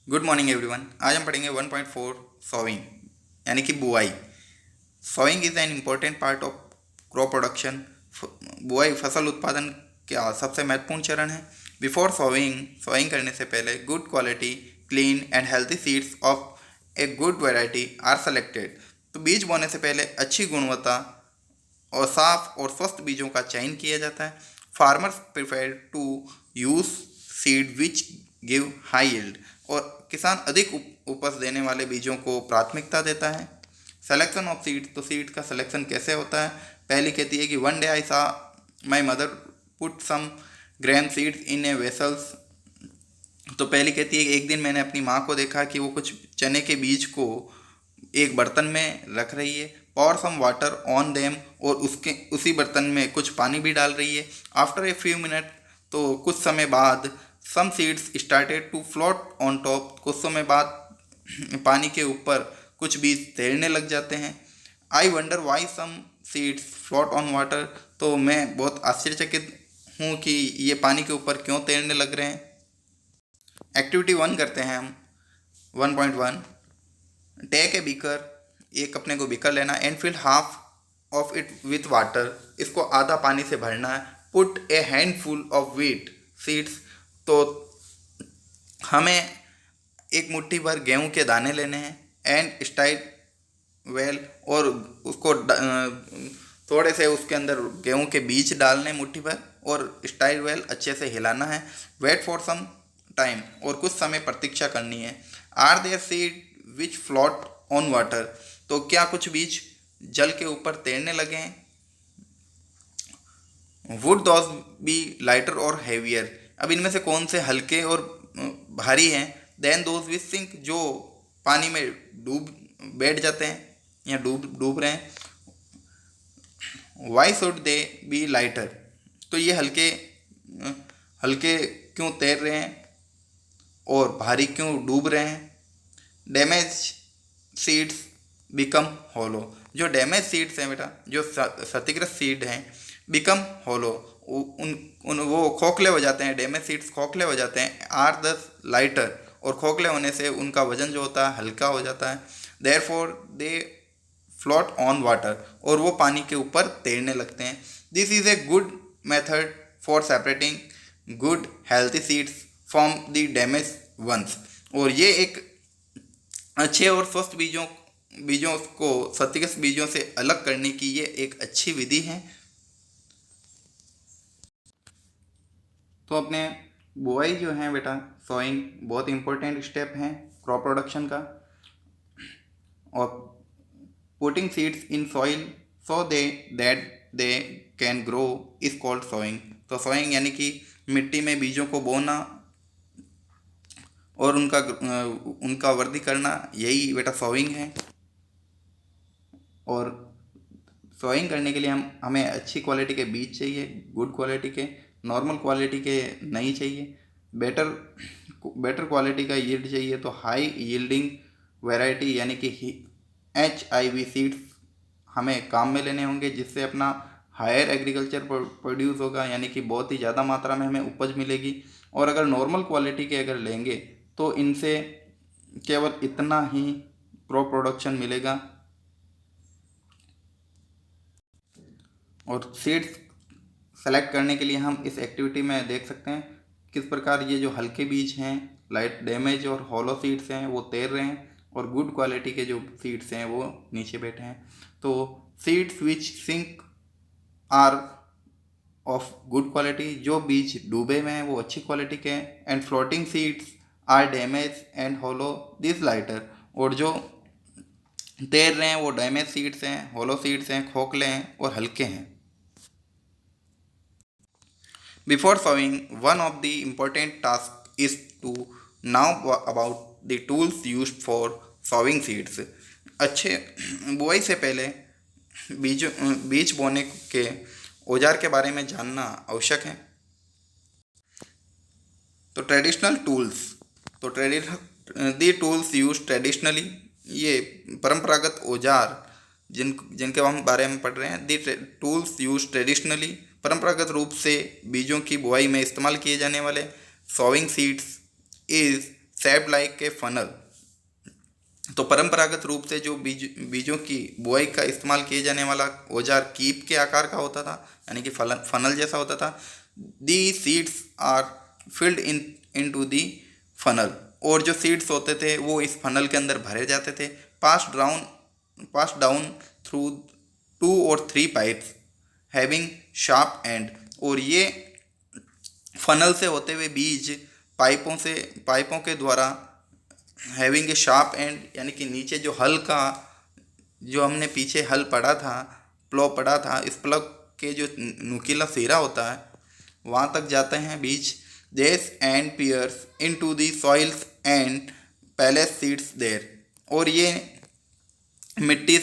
Good morning everyone. आज हम पढ़ेंगे 1.4 सॉविंग यानी कि बुआई। Sowing is an important part of crop production. बुआई फसल उत्पादन का सबसे महत्वपूर्ण चरण है। बिफोर सॉविंग सॉविंग करने से पहले good quality clean and healthy seeds of a good variety are selected. तो बीज बोने से पहले अच्छी गुणवत्ता और साफ और स्वस्थ बीजों का चयन किया जाता है। Farmers prefer to use seed which give high yield, और किसान अधिक उपज देने वाले बीजों को प्राथमिकता देता है। सेलेक्शन ऑफ सीड, तो सीड का सिलेक्शन कैसे होता है। पहली कहती है कि one day I saw my mother put some grain seeds in a vessels. तो पहली कहती है कि एक दिन मैंने अपनी माँ को देखा कि वो कुछ चने के बीज को एक बर्तन में रख रही है। पॉर सम वाटर ऑन देम, और उसके उसी बर्तन में कुछ पानी भी डाल रही है। आफ्टर ए फ्यू मिनट, तो कुछ समय बाद, some seeds started to float on top, कुछ समय बाद पानी के ऊपर कुछ बीज तैरने लग जाते हैं। I wonder why some seeds float on water, तो मैं बहुत आश्चर्यचकित हूँ कि ये पानी के ऊपर क्यों तैरने लग रहे हैं। एक्टिविटी 1 करते हैं हम। 1.1, टेक ए बीकर, एक अपने को बीकर लेना, and fill half of it with water, इसको आधा पानी से भरना है। Put a handful of wheat seeds, तो हमें एक मुट्ठी भर गेहूं के दाने लेने हैं। एंड स्टाइल वेल, और उसको थोड़े से उसके अंदर गेहूं के बीज डालने मुट्ठी भर, और स्टाइल वेल अच्छे से हिलाना है। वेट फॉर सम टाइम, और कुछ समय प्रतीक्षा करनी है। Are there seed which float on water, तो क्या कुछ बीज जल के ऊपर तैरने लगे हैं। वुड दोज बी लाइटर और हैवियर, अब इनमें से कौन से हल्के और भारी हैं। देन दोज विच सिंक, जो पानी में डूब बैठ जाते हैं या डूब डूब रहे हैं। Why should they B lighter, तो ये हल्के हल्के क्यों तैर रहे हैं और भारी क्यों डूब रहे हैं। डैमेज सीड्स बिकम हॉलो, जो डैमेज सीड्स हैं बेटा, जो क्षतिग्रस्त सीड हैं, बिकम हॉलो, उन उन वो खोखले हो जाते हैं। डैमेज सीड्स खोखले हो जाते हैं। आर द लाइटर, और खोखले होने से उनका वजन जो होता है हल्का हो जाता है। Therefore they float on water, और वो पानी के ऊपर तैरने लगते हैं। This is a good method for separating good healthy seeds from the damage ones, और ये एक अच्छे और स्वस्थ बीजों बीजों को क्षतिग्रस्त बीजों से अलग करने की ये एक अच्छी विधि है। तो अपने बुआई जो है बेटा, सोइंग बहुत इंपॉर्टेंट स्टेप है क्रॉप प्रोडक्शन का। और putting seeds in soil so they that they can grow is called sowing. तो सोइंग यानी कि मिट्टी में बीजों को बोना और उनका वृद्धि करना, यही बेटा सोइंग है। और सोइंग करने के लिए हमें अच्छी क्वालिटी के बीज चाहिए, गुड क्वालिटी के, नॉर्मल क्वालिटी के नहीं चाहिए। बेटर बेटर क्वालिटी का यील्ड चाहिए, तो हाई यील्डिंग वैरायटी यानी कि HIV सीड्स हमें काम में लेने होंगे, जिससे अपना हायर एग्रीकल्चर प्रोड्यूस होगा, यानी कि बहुत ही ज़्यादा मात्रा में हमें उपज मिलेगी। और अगर नॉर्मल क्वालिटी के अगर लेंगे तो इनसे केवल इतना ही क्रॉप प्रोडक्शन मिलेगा। और सीड्स सेलेक्ट करने के लिए हम इस एक्टिविटी में देख सकते हैं किस प्रकार ये जो हल्के बीज हैं, लाइट डैमेज और हॉलो सीड्स हैं, वो तैर रहे हैं, और गुड क्वालिटी के जो सीड्स हैं वो नीचे बैठे हैं। तो seeds which sink are of good quality, जो बीज डूबे में हैं वो अच्छी क्वालिटी के हैं। And floating seeds are damage and hollow this lighter, और जो तैर रहे हैं वो डैमेज सीड्स हैं, हॉलो सीड्स हैं, खोखले हैं और हल्के हैं। Before sowing, one of the important tasks is to know about the tools used for sowing seeds. अच्छे बुआई से पहले बीज बोने के औजार के बारे में जानना आवश्यक है। तो ट्रेडिशनल टूल्स, तो दी टूल्स यूज ट्रेडिशनली, ये परंपरागत औजार जिनके हम बारे में पढ़ रहे हैं। दी टूल्स यूज ट्रेडिशनली, परंपरागत रूप से बीजों की बुआई में इस्तेमाल किए जाने वाले sowing seeds is shaped like a funnel। तो परंपरागत रूप से जो बीजों की बुआई का इस्तेमाल किए जाने वाला औजार कीप के आकार का होता था, यानी कि फनल जैसा होता था। The seeds are filled into the funnel, और जो सीड्स होते थे वो इस फनल के अंदर भरे जाते थे। पास डाउन थ्रू 2 और 3 पाइप्स हैविंग शार्प एंड, और ये फनल से होते हुए बीज पाइपों के द्वारा हैविंग ए शार्प एंड, यानी कि नीचे जो हल का, जो हमने पीछे हल पढ़ा था, प्लो पढ़ा था, इस प्लग के जो नुकीला सिरा होता है वहाँ तक जाते हैं बीज। These and pierce into the soils and place seeds there, और ये मिट्टी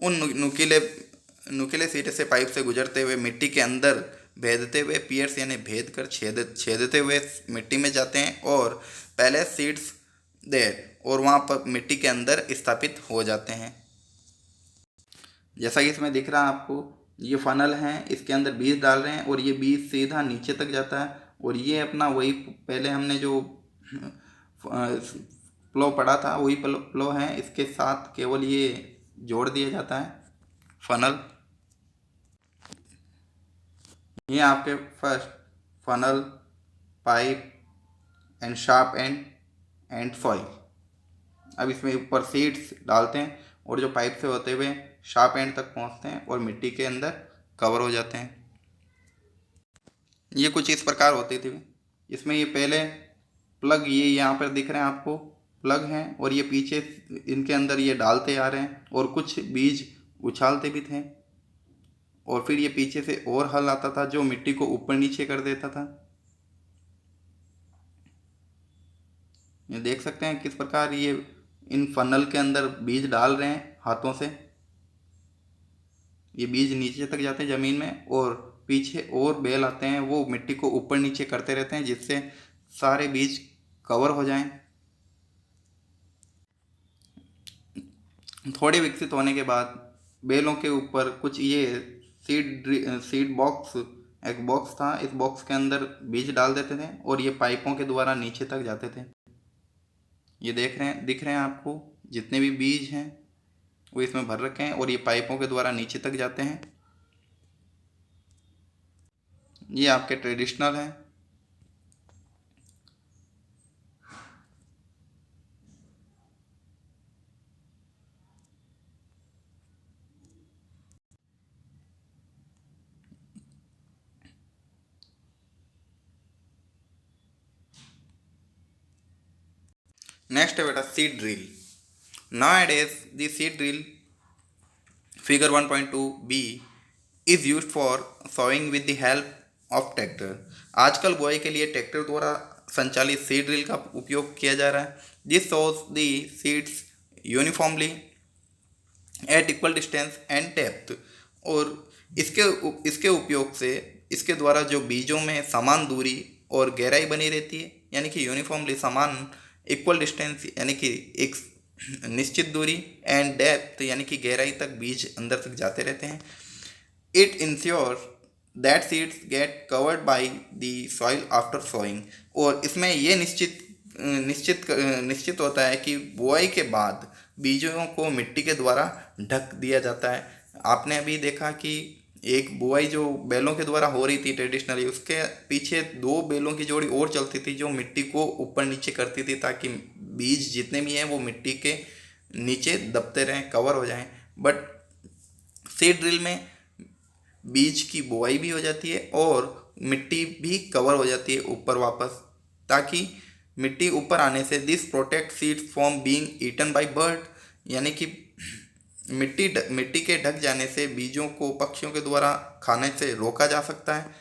उन नुकीले सिरे से पाइप से गुजरते हुए मिट्टी के अंदर भेदते हुए, पियर्स यानी भेद कर छेदते हुए मिट्टी में जाते हैं, और पैलेस सीड्स देर, और वहाँ पर मिट्टी के अंदर स्थापित हो जाते हैं। जैसा कि इसमें दिख रहा है आपको, ये फनल है, इसके अंदर बीज डाल रहे हैं और ये बीज सीधा नीचे तक जाता है, और ये अपना वही पहले हमने जो प्लो पढ़ा था वही प्लो है, इसके साथ केवल ये जोड़ दिया जाता है फनल। ये आपके first funnel, pipe and sharp and soil. अब इसमें ऊपर सीड्स डालते हैं और जो पाइप से होते हुए शार्प एंड तक पहुंचते हैं और मिट्टी के अंदर कवर हो जाते हैं। ये कुछ इस प्रकार होती थी। इसमें ये पहले प्लग, ये यहाँ पर दिख रहे हैं आपको प्लग हैं, और ये पीछे इनके अंदर ये डालते आ रहे हैं, और कुछ बीज उछालते भी थे, और फिर ये पीछे से और हल आता था जो मिट्टी को ऊपर नीचे कर देता था। ये देख सकते हैं किस प्रकार ये इन फनल के अंदर बीज डाल रहे हैं हाथों से। ये बीज नीचे तक जाते हैं ज़मीन में, और पीछे और बेल आते हैं, वो मिट्टी को ऊपर नीचे करते रहते हैं जिससे सारे बीज कवर हो जाएं। थोड़े विकसित होने के बाद बेलों के ऊपर कुछ ये सीड बॉक्स, एक बॉक्स था, इस बॉक्स के अंदर बीज डाल देते थे और ये पाइपों के द्वारा नीचे तक जाते थे। ये दिख रहे हैं आपको जितने भी बीज हैं वो इसमें भर रखे हैं, और ये पाइपों के द्वारा नीचे तक जाते हैं। ये आपके ट्रेडिशनल हैं। नेक्स्ट है बेटा seed drill. Nowadays the seed drill figure 1.2b is used for sowing with the help of tractor। आजकल बुआई के लिए ट्रैक्टर द्वारा संचालित सीड ड्रिल का उपयोग किया जा रहा है। This shows the seeds uniformly eight equal distance and depth, और इसके उपयोग से, इसके द्वारा जो बीजों में समान दूरी और गहराई बनी रहती है, यानी कि यूनिफॉर्मली समान, इक्वल डिस्टेंस यानी कि एक निश्चित दूरी, एंड डेप्थ यानी कि गहराई तक बीज अंदर तक जाते रहते हैं। It ensure that seeds get covered by the soil after sowing, और इसमें ये निश्चित होता है कि बुआई के बाद बीजों को मिट्टी के द्वारा ढक दिया जाता है। आपने अभी देखा कि एक बुआई जो बैलों के द्वारा हो रही थी ट्रेडिशनली, उसके पीछे 2 बैलों की जोड़ी और चलती थी जो मिट्टी को ऊपर नीचे करती थी, ताकि बीज जितने भी हैं वो मिट्टी के नीचे दबते रहें, कवर हो जाएं। बट सीड ड्रिल में बीज की बुआई भी हो जाती है और मिट्टी भी कवर हो जाती है ऊपर वापस, ताकि मिट्टी ऊपर आने से this protect seeds from being eaten by bird, यानी कि मिट्टी के ढक जाने से बीजों को पक्षियों के द्वारा खाने से रोका जा सकता है।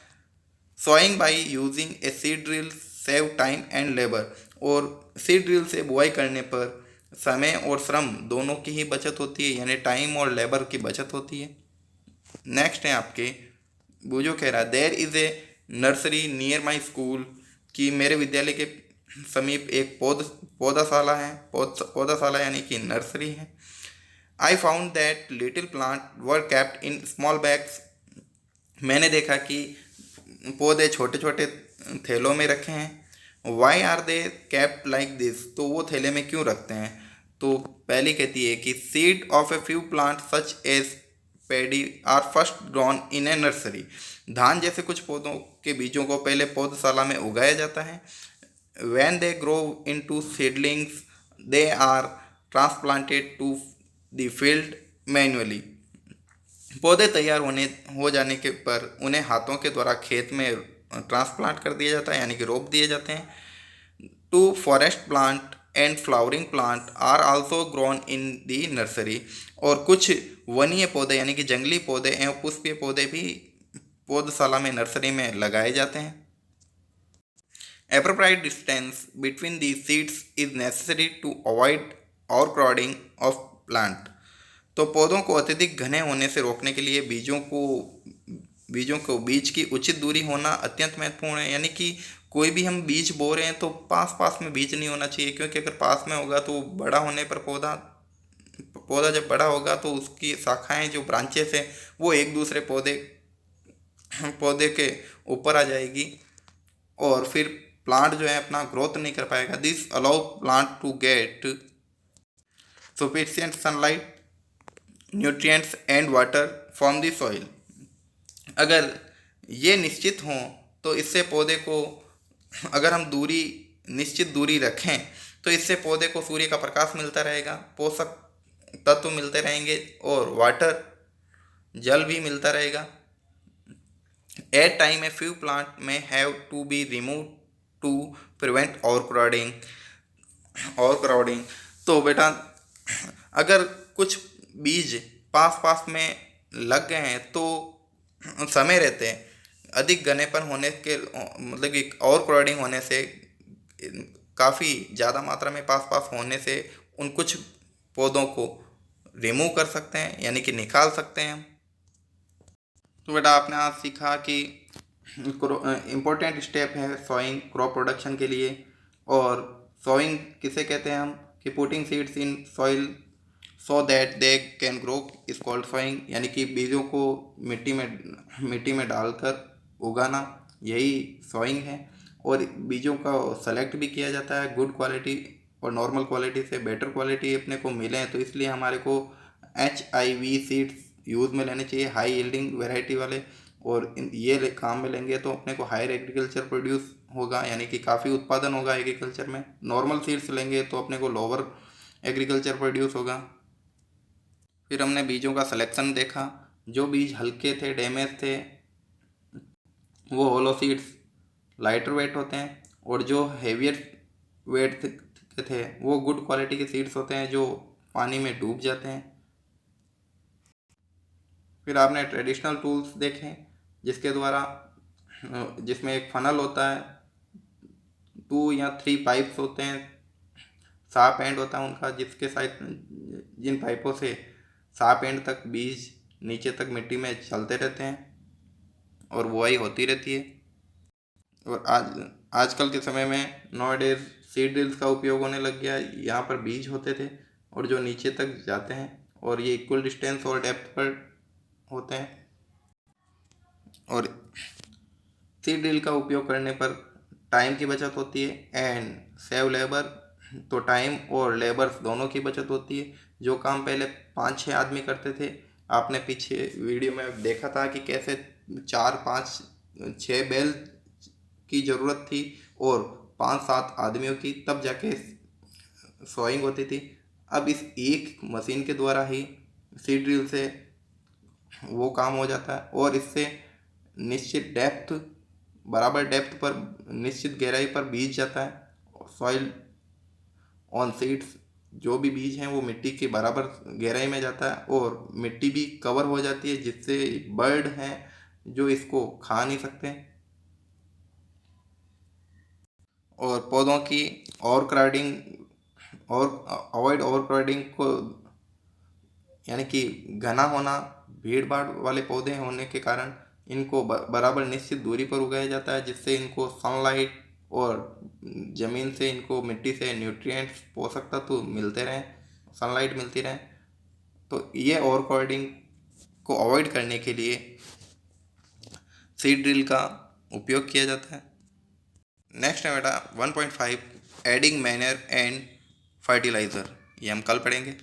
Sowing by using a seed drill save time and labour, और सीड ड्रिल से बुआई करने पर समय और श्रम दोनों की ही बचत होती है, यानी टाइम और लेबर की बचत होती है। नेक्स्ट है आपके बुजो कह रहा है there is a nursery near my school, कि मेरे विद्यालय के समीप एक पौधाशाला यानी कि नर्सरी है। I found that little plant were kept in small bags, मैंने देखा कि पौधे छोटे छोटे थैलों में रखे हैं। Why are they kept like this, तो वो थैले में क्यों रखते हैं? तो पहली कहती है कि seed of a few plant such as paddy are first grown in a nursery. धान जैसे कुछ पौधों के बीजों को पहले पौधशाला में उगाया जाता है। When they grow into seedlings they are transplanted to the field manually. पौधे तैयार हो जाने के पर उन्हें हाथों के द्वारा खेत में ट्रांसप्लांट कर दिया जाता है, यानी कि रोप दिए जाते हैं। Two forest plant and flowering plant are also grown in the nursery, और कुछ वनीय पौधे यानी कि जंगली पौधे एवं पुष्पीय पौधे भी पौधशाला में नर्सरी में लगाए जाते हैं। Appropriate distance between the seeds is necessary to avoid overcrowding of plant। तो पौधों को अत्यधिक घने होने से रोकने के लिए बीजों को बीज की उचित दूरी होना अत्यंत महत्वपूर्ण है। यानी कि कोई भी हम बीज बो रहे हैं तो पास पास में बीज नहीं होना चाहिए, क्योंकि अगर पास में होगा तो बड़ा होने पर पौधा पौधा जब बड़ा होगा तो उसकी शाखाएं जो ब्रांचेस है वो एक दूसरे पौधे के ऊपर आ जाएगी, और फिर प्लांट जो है अपना ग्रोथ नहीं कर पाएगा। This allow plant to get sufficient sunlight, nutrients and water from the soil. अगर ये निश्चित हों तो इससे पौधे को, अगर हम निश्चित दूरी रखें तो इससे पौधे को सूर्य का प्रकाश मिलता रहेगा, पोषक तत्व मिलते रहेंगे और वाटर जल भी मिलता रहेगा। At time a few plant may have to be remove to prevent over crowding. तो बेटा अगर कुछ बीज पास पास में लग गए हैं तो समय रहते हैं अधिक घनेपन होने के, मतलब कि ओवर क्राउडिंग होने से, काफ़ी ज़्यादा मात्रा में पास पास होने से उन कुछ पौधों को रिमूव कर सकते हैं, यानी कि निकाल सकते हैं। तो बेटा आपने आज सीखा कि इम्पोर्टेंट स्टेप है सोइंग क्रॉप प्रोडक्शन के लिए। और सोइंग किसे कहते हैं हम, कि putting seeds in soil so that they can grow is called sowing, यानी कि बीजों को मिट्टी में डालकर उगाना, यही सोइंग है। और बीजों का सेलेक्ट भी किया जाता है, गुड क्वालिटी और नॉर्मल क्वालिटी से बेटर क्वालिटी अपने को मिले, तो इसलिए हमारे को HIV सीड्स यूज़ में लेने चाहिए, हाई यील्डिंग वैरायटी वाले। और ये काम में लेंगे तो अपने को हायर एग्रीकल्चर प्रोड्यूस होगा, यानी कि काफ़ी उत्पादन होगा एग्रीकल्चर में। नॉर्मल सीड्स लेंगे तो अपने को लोअर एग्रीकल्चर प्रोड्यूस होगा। फिर हमने बीजों का सिलेक्शन देखा, जो बीज हल्के थे, डैमेज थे, वो होलो सीड्स लाइटर वेट होते हैं, और जो हेवियर वेट थे वो गुड क्वालिटी के सीड्स होते हैं जो पानी में डूब जाते हैं। फिर आपने ट्रेडिशनल टूल्स देखे जिसमें एक फनल होता है, 2 या 3 पाइप्स होते हैं, शार्प एंड होता है उनका, जिन पाइपों से शार्प एंड तक बीज नीचे तक मिट्टी में चलते रहते हैं और बुआई होती रहती है। और आजकल के समय में नॉवेडेज सीड ड्रिल्स का उपयोग होने लग गया है। यहाँ पर बीज होते थे और जो नीचे तक जाते हैं, और ये इक्वल डिस्टेंस और डेप्थ पर होते हैं। और सीड ड्रिल का उपयोग करने पर टाइम की बचत होती है एंड सेव लेबर, तो टाइम और लेबर दोनों की बचत होती है। जो काम पहले 5-6 आदमी करते थे, आपने पीछे वीडियो में देखा था कि कैसे 4-5-6 बैल की ज़रूरत थी और 5-7 आदमियों की, तब जाके सोइंग होती थी। अब इस एक मशीन के द्वारा ही सीड ड्रिल से वो काम हो जाता है, और इससे निश्चित बराबर डेप्थ पर, निश्चित गहराई पर बीज जाता है। सॉइल ऑन सीड्स, जो भी बीज हैं वो मिट्टी के बराबर गहराई में जाता है, और मिट्टी भी कवर हो जाती है, जिससे बर्ड हैं जो इसको खा नहीं सकते। और पौधों की अवॉइड ओवर क्राउडिंग को, यानी कि घना होना, भीड़ भाड़ वाले पौधे होने के कारण इनको बराबर निश्चित दूरी पर उगाया जाता है, जिससे इनको सनलाइट और ज़मीन से, इनको मिट्टी से न्यूट्रिएंट्स, पोषक तत्व मिलते रहें, सनलाइट मिलती रहे। तो ये ओवर क्राउडिंग को अवॉइड करने के लिए सीड ड्रिल का उपयोग किया जाता है। नेक्स्ट है बेटा 1.5 एडिंग मैनर एंड फर्टिलाइज़र, ये हम कल पढ़ेंगे।